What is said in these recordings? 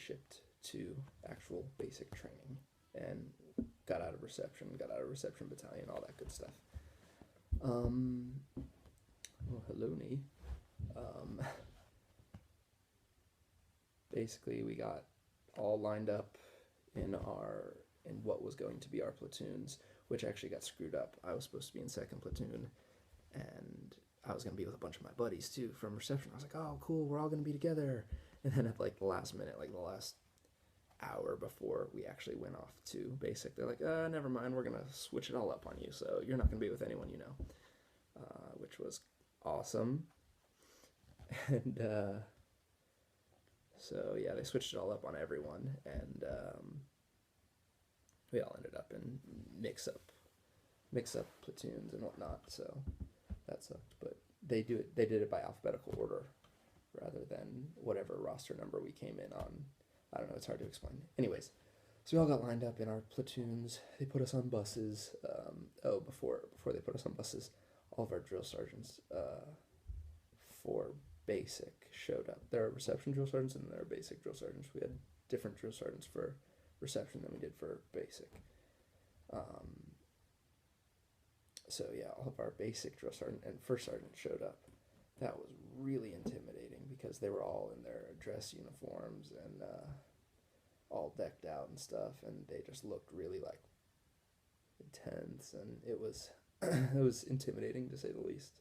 shipped to actual basic training and got out of reception, battalion, all that good stuff. Well, hello, Nee. Basically, we got all lined up in what was going to be our platoons, which actually got screwed up. I was supposed to be in second platoon, and I was gonna be with a bunch of my buddies too from reception. I was like, oh, cool, we're all gonna be together. And then at like the last minute, like the last hour before we actually went off to basic, they're like, never mind, we're gonna switch it all up on you, so you're not gonna be with anyone you know, which was awesome. And so yeah, they switched it all up on everyone, and we all ended up in mix up platoons and whatnot. So that sucked, but they did it by alphabetical order rather than whatever roster number we came in on. I don't know, it's hard to explain. Anyways, so we all got lined up in our platoons. They put us on buses. Before they put us on buses, all of our drill sergeants for basic showed up. There are reception drill sergeants and there are basic drill sergeants. We had different drill sergeants for reception than we did for basic. So yeah, all of our basic drill sergeant and first sergeant showed up. That was really intimidating because they were all in their dress uniforms and all decked out and stuff, and they just looked really like intense, and it was it was intimidating to say the least.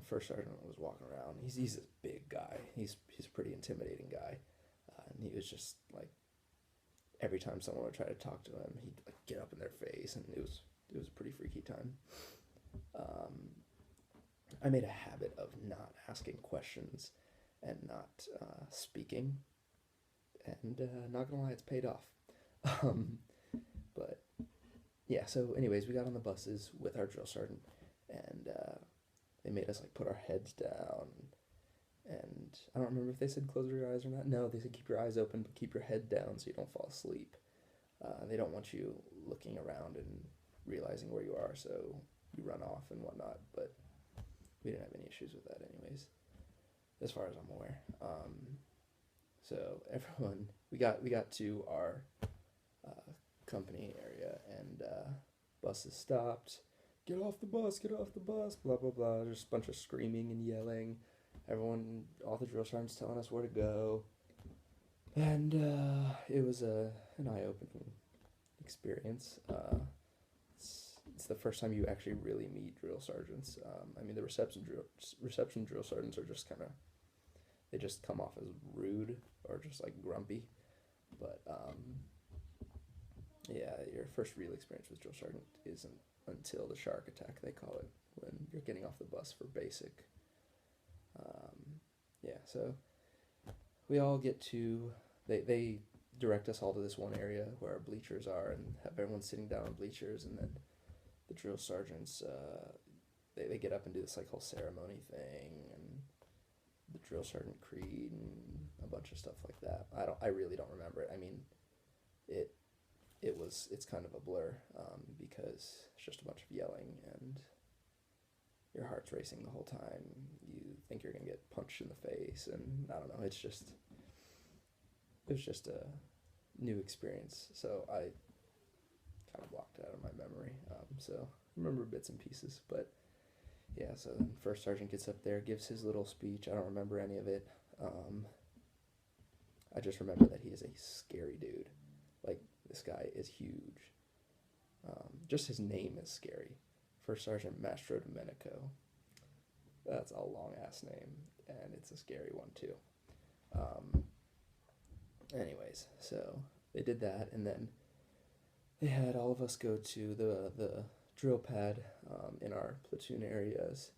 First sergeant was walking around. He's a big guy. He's a pretty intimidating guy, and he was just like every time someone would try to talk to him, he'd like get up in their face, and it was a pretty freaky time. I made a habit of not asking questions and not speaking, and not gonna lie, it's paid off. But yeah, so anyways, we got on the buses with our drill sergeant, and they made us like put our heads down, and I don't remember if they said close your eyes or not. No, they said keep your eyes open, but keep your head down so you don't fall asleep. They don't want you looking around and realizing where you are, so you run off and whatnot, but we didn't have any issues with that anyways, as far as I'm aware. So everyone, we got to our company area, and buses stopped. Get off the bus, blah blah blah. There's a bunch of screaming and yelling. Everyone, all the drill sergeants telling us where to go, and it was an eye-opening experience. It's the first time you actually really meet drill sergeants. I mean, the reception drill sergeants are just kind of, they just come off as rude or just like grumpy, but yeah, your first real experience with drill sergeant isn't until the shark attack, they call it, when you're getting off the bus for basic. Yeah, so we all get to, they direct us all to this one area where our bleachers are and have everyone sitting down on bleachers, and then the drill sergeants, they get up and do this like whole ceremony thing, and the drill sergeant creed and a bunch of stuff like that. I really don't remember it. I mean, it's kind of a blur, because it's just a bunch of yelling and your heart's racing the whole time. You think you're gonna get punched in the face, and I don't know. It was just a new experience, so I kind of blocked it out of my memory. So I remember bits and pieces, but yeah. So then first sergeant gets up there, gives his little speech. I don't remember any of it. I just remember that he is a scary dude. Like, this guy is huge. Just his name is scary. First Sergeant Mastro Domenico. That's a long ass name, and it's a scary one too. Anyways, so they did that, and then they had all of us go to the drill pad in our platoon areas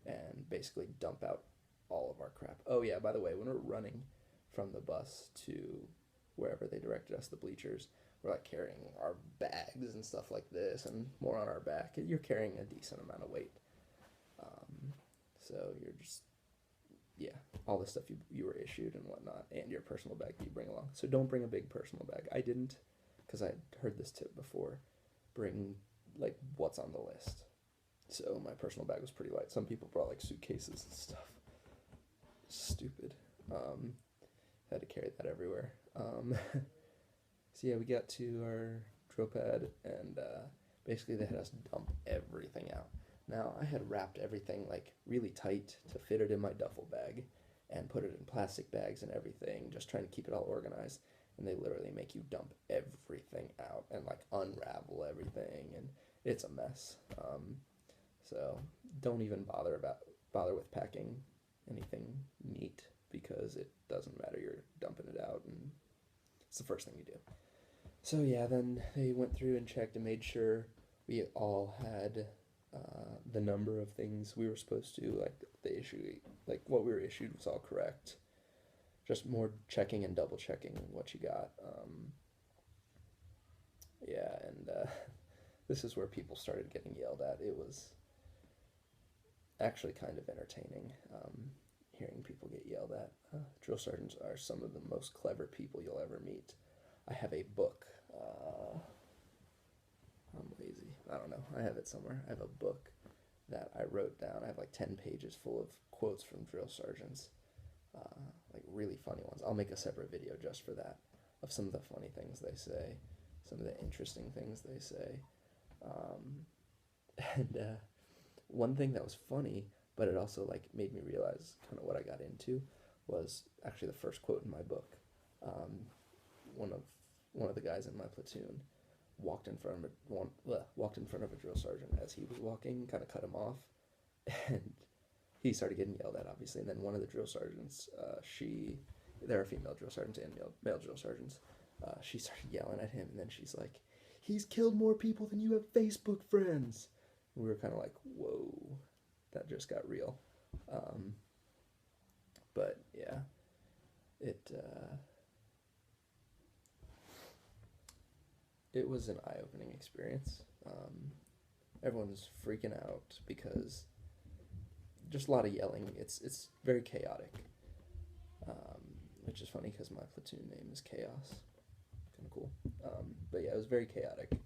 and basically dump out all of our crap. Oh yeah, by the way, when we're running from the bus to wherever they directed us, the bleachers, we're like carrying our bags and stuff like this and more on our back. You're carrying a decent amount of weight. So you're just, yeah, all the stuff you were issued and whatnot, and your personal bag that you bring along. So don't bring a big personal bag. I didn't, because I had heard this tip before. Bring like what's on the list. So my personal bag was pretty light. Some people brought like suitcases and stuff. Stupid. Had to carry that everywhere. So yeah, we got to our drill pad, and basically they had us dump everything out. Now I had wrapped everything like really tight to fit it in my duffel bag, and put it in plastic bags and everything, just trying to keep it all organized. And they literally make you dump everything out and like unravel everything, and it's a mess. So don't even bother with packing anything neat, because it doesn't matter. You're dumping it out, and it's the first thing you do. So yeah, then they went through and checked and made sure we all had the number of things we were supposed to, like the issue, like what we were issued was all correct. Just more checking and double checking what you got. Yeah, and this is where people started getting yelled at. It was actually kind of entertaining, hearing people get yelled at. Drill sergeants are some of the most clever people you'll ever meet. I have a book. I'm lazy. I don't know. I have it somewhere. I have a book that I wrote down. I have like 10 pages full of quotes from drill sergeants, like really funny ones. I'll make a separate video just for that, of some of the funny things they say, some of the interesting things they say. Um, and one thing that was funny, but it also like made me realize kind of what I got into, was actually the first quote in my book. Um, one of the guys in my platoon walked in front of a drill sergeant as he was walking, kind of cut him off, and he started getting yelled at, obviously. And then one of the drill sergeants, there are female drill sergeants and male drill sergeants, she started yelling at him, and then she's like, "He's killed more people than you have Facebook friends." And we were kind of like, whoa, that just got real. Um, but yeah, it was an eye-opening experience. Everyone's freaking out because just a lot of yelling. It's very chaotic, which is funny because my platoon name is Chaos. Kind of cool. But yeah, it was very chaotic.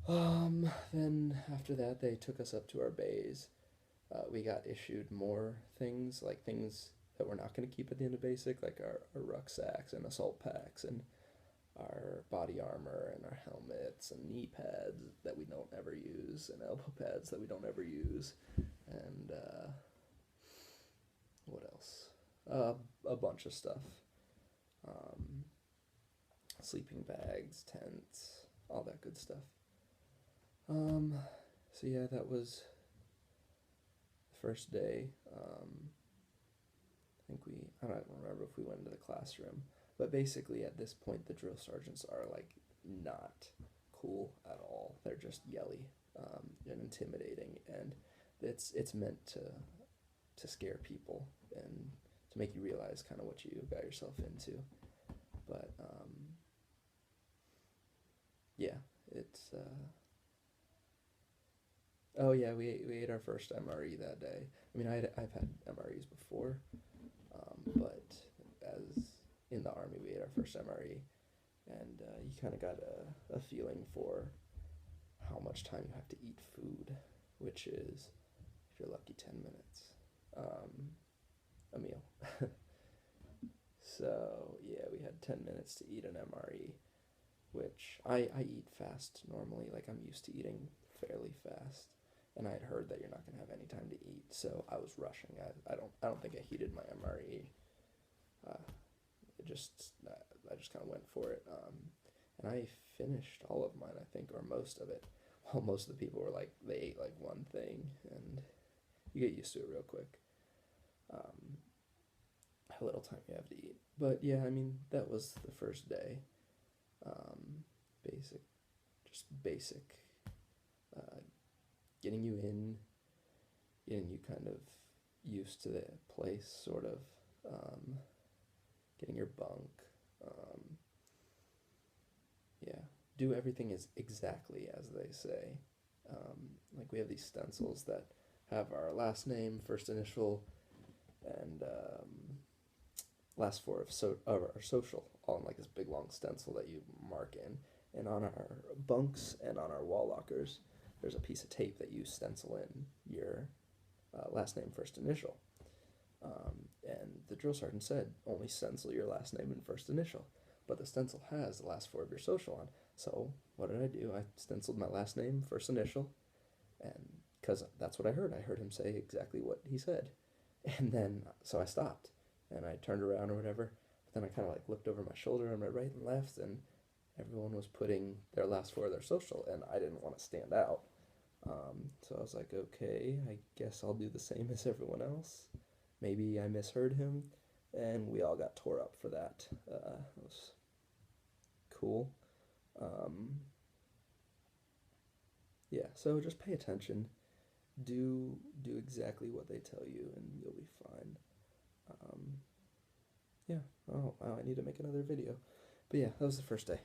Then after that, they took us up to our bays. We got issued more things, like things that we're not going to keep at the end of basic, like our rucksacks and assault packs and our body armor and our helmets and knee pads that we don't ever use and elbow pads that we don't ever use, and what else? A bunch of stuff. Um, Sleeping bags, tents, all that good stuff. So yeah, that was the first day. I don't remember if we went into the classroom, but basically at this point the drill sergeants are like not cool at all. They're just yelly, and intimidating, and it's meant to scare people and to make you realize kind of what you got yourself into. But yeah, it's oh yeah, we ate our first MRE that day. I mean, I've had MREs before, but as in the army, we ate our first MRE, and you kind of got a feeling for how much time you have to eat food, which is, if you're lucky, 10 minutes, a meal. So yeah, we had 10 minutes to eat an MRE, which I eat fast normally. Like, I'm used to eating fairly fast, and I had heard that you're not gonna have any time to eat, so I was rushing. I don't think I heated my MRE. I just kind of went for it, and I finished all of mine, I think, or most of it. Well, most of the people were like, they ate like one thing, and you get used to it real quick. How little time you have to eat. But yeah, I mean, that was the first day. Basic, just basic, uh, getting you in, getting you kind of used to the place, sort of, getting your bunk. Yeah, do everything is exactly as they say. Like, we have these stencils that have our last name, first initial, and last four of our social, all in like this big long stencil that you mark in. And on our bunks and on our wall lockers, there's a piece of tape that you stencil in your last name, first initial. And the drill sergeant said, only stencil your last name and first initial. But the stencil has the last four of your social on. So what did I do? I stenciled my last name, first initial, and because that's what I heard. I heard him say exactly what he said. And then, so I stopped, and I turned around or whatever. But then I kind of like looked over my shoulder on my right and left, and everyone was putting their last four of their social, and I didn't want to stand out. So I was like, okay, I guess I'll do the same as everyone else. Maybe I misheard him, and we all got tore up for that. It was cool. Yeah, so just pay attention. Do exactly what they tell you, and you'll be fine. Um, yeah. Oh wow, I need to make another video. But yeah, that was the first day.